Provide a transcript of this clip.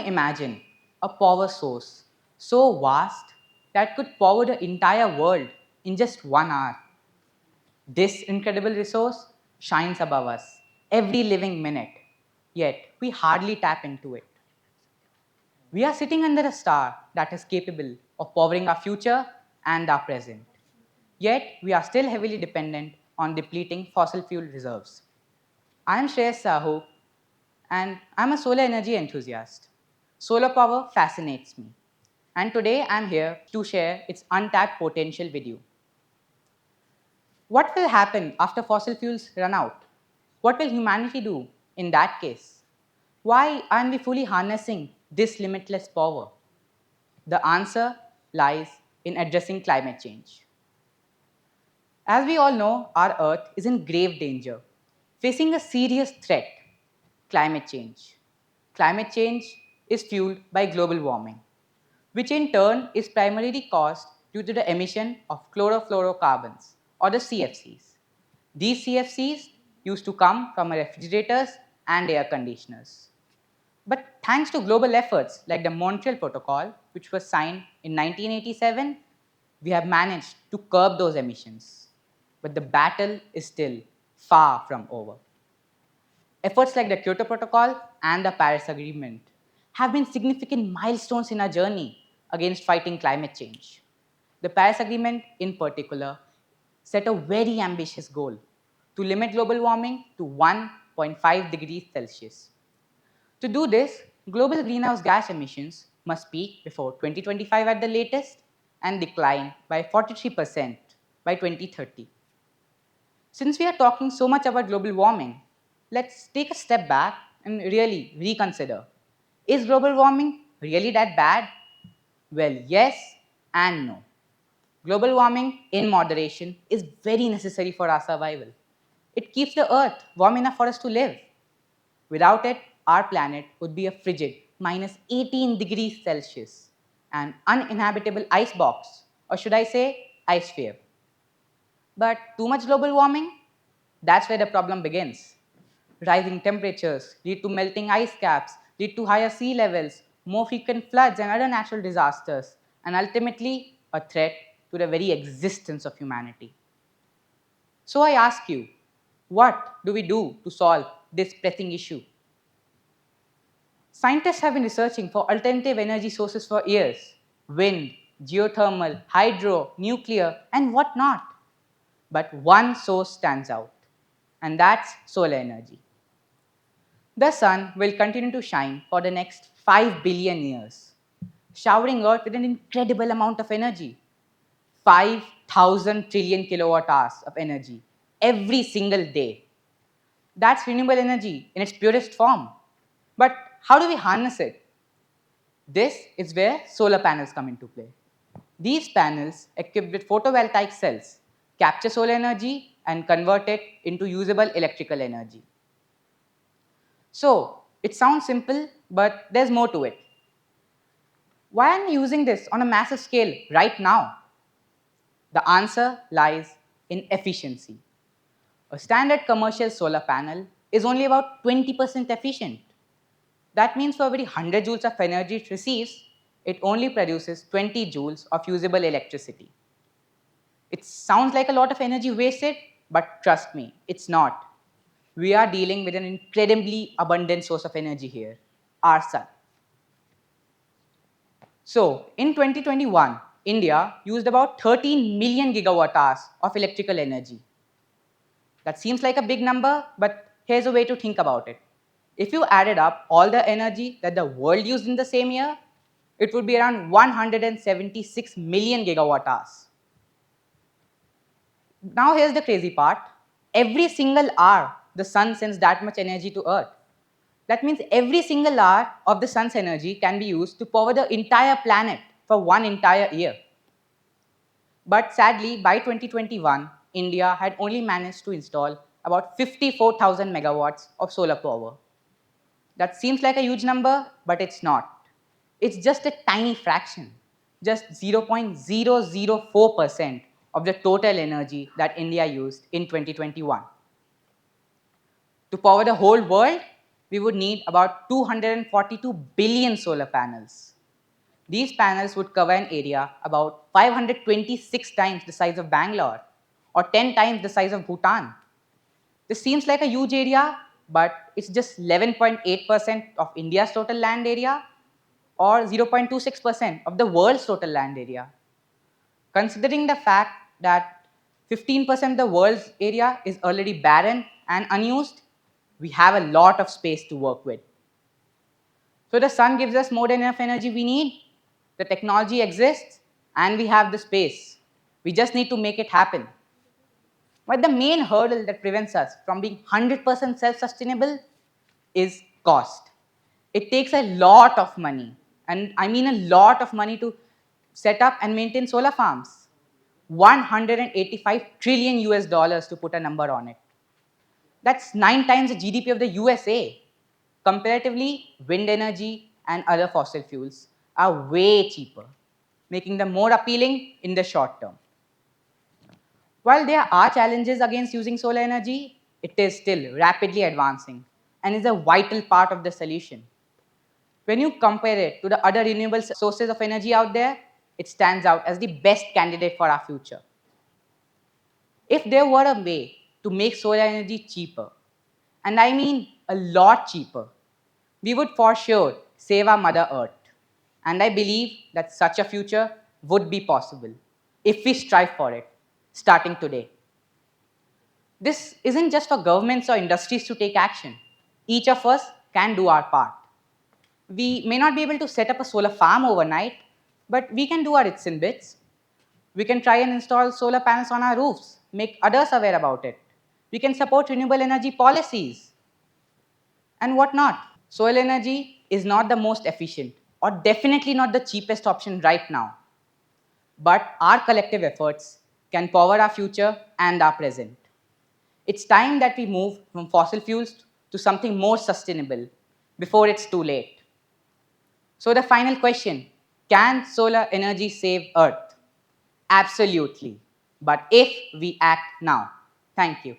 imagine a power source so vast that could power the entire world in just 1 hour. This incredible resource shines above us every living minute, yet we hardly tap into it. We are sitting under a star that is capable of powering our future and our present. Yet, we are still heavily dependent on depleting fossil fuel reserves. I am Shreyas Sahoo, and I'm a solar energy enthusiast. Solar power fascinates me, and today I'm here to share its untapped potential with you. What will happen after fossil fuels run out? What will humanity do in that case? Why aren't we fully harnessing this limitless power? The answer lies in addressing climate change. As we all know, our Earth is in grave danger, facing a serious threat: climate change. Climate change is fueled by global warming, which in turn is primarily caused due to the emission of chlorofluorocarbons, or the CFCs. These CFCs used to come from our refrigerators and air conditioners. But thanks to global efforts like the Montreal Protocol, which was signed in 1987, we have managed to curb those emissions. But the battle is still far from over. Efforts like the Kyoto Protocol and the Paris Agreement have been significant milestones in our journey against fighting climate change. The Paris Agreement, in particular, set a very ambitious goal to limit global warming to 1.5 degrees Celsius. To do this, global greenhouse gas emissions must peak before 2025 at the latest and decline by 43% by 2030. Since we are talking so much about global warming, let's take a step back and really reconsider. Is global warming really that bad? Well, yes and no. Global warming in moderation is very necessary for our survival. It keeps the earth warm enough for us to live. Without it, our planet would be a frigid minus 18 degrees Celsius, an uninhabitable icebox, or should I say, ice sphere. But too much global warming? That's where the problem begins. Rising temperatures lead to melting ice caps, lead to higher sea levels, more frequent floods and other natural disasters, and ultimately a threat to the very existence of humanity. So I ask you, what do we do to solve this pressing issue? Scientists have been researching for alternative energy sources for years: wind, geothermal, hydro, nuclear, and whatnot. But one source stands out, and that's solar energy. The sun will continue to shine for the next 5 billion years, showering Earth with an incredible amount of energy: 5,000 trillion kilowatt hours of energy every single day. That's renewable energy in its purest form. But how do we harness it? This is where solar panels come into play. These panels, equipped with photovoltaic cells, capture solar energy and convert it into usable electrical energy. So, it sounds simple, but there's more to it. Why am I using this on a massive scale right now? The answer lies in efficiency. A standard commercial solar panel is only about 20% efficient. That means for every 100 joules of energy it receives, it only produces 20 joules of usable electricity. It sounds like a lot of energy wasted, but trust me, it's not. We are dealing with an incredibly abundant source of energy here, our sun. So, in 2021, India used about 13 million gigawatt hours of electrical energy. That seems like a big number, but here's a way to think about it. If you added up all the energy that the world used in the same year, it would be around 176 million gigawatt hours. Now here's the crazy part. Every single hour, the sun sends that much energy to Earth. That means every single hour of the sun's energy can be used to power the entire planet for one entire year. But sadly, by 2021, India had only managed to install about 54,000 megawatts of solar power. That seems like a huge number, but it's not. It's just a tiny fraction, just 0.004% of the total energy that India used in 2021. To power the whole world, we would need about 242 billion solar panels. These panels would cover an area about 526 times the size of Bangalore or 10 times the size of Bhutan. This seems like a huge area, but it's just 11.8% of India's total land area or 0.26% of the world's total land area. Considering the fact that 15% of the world's area is already barren and unused, we have a lot of space to work with. So the sun gives us more than enough energy we need, the technology exists, and we have the space. We just need to make it happen. But the main hurdle that prevents us from being 100% self-sustainable is cost. It takes a lot of money, and I mean a lot of money to set up and maintain solar farms. 185 trillion US dollars to put a number on it. That's 9 times the GDP of the USA. Comparatively, wind energy and other fossil fuels are way cheaper, making them more appealing in the short term. While there are challenges against using solar energy, it is still rapidly advancing and is a vital part of the solution. When you compare it to the other renewable sources of energy out there, it stands out as the best candidate for our future. If there were a way to make solar energy cheaper, and I mean a lot cheaper, we would for sure save our Mother Earth. And I believe that such a future would be possible if we strive for it, starting today. This isn't just for governments or industries to take action. Each of us can do our part. We may not be able to set up a solar farm overnight, but we can do our bits in bits. We can try and install solar panels on our roofs, make others aware about it. We can support renewable energy policies and whatnot. Solar energy is not the most efficient or definitely not the cheapest option right now. But our collective efforts can power our future and our present. It's time that we move from fossil fuels to something more sustainable before it's too late. So the final question, can solar energy save Earth? Absolutely. But if we act now. Thank you.